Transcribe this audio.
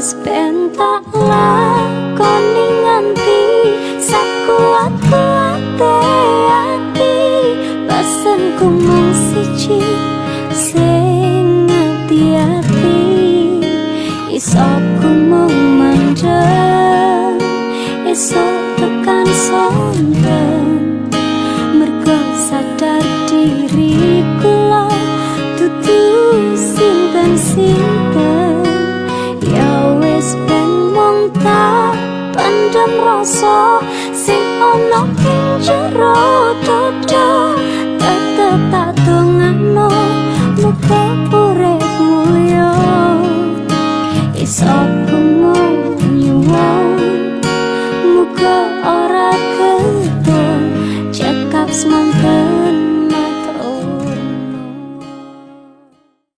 wis ben tak lakoni nganti sakuat-kuate ati pesenku mung siji sing ati-ati iso ku mung mandeng esok tekan sonten mergo sadar diriku lo dudu sinten-sinten ya wis ben mung tak pendem rasa sing ana ing jero dada tetep tak dongano muga urip mulya iso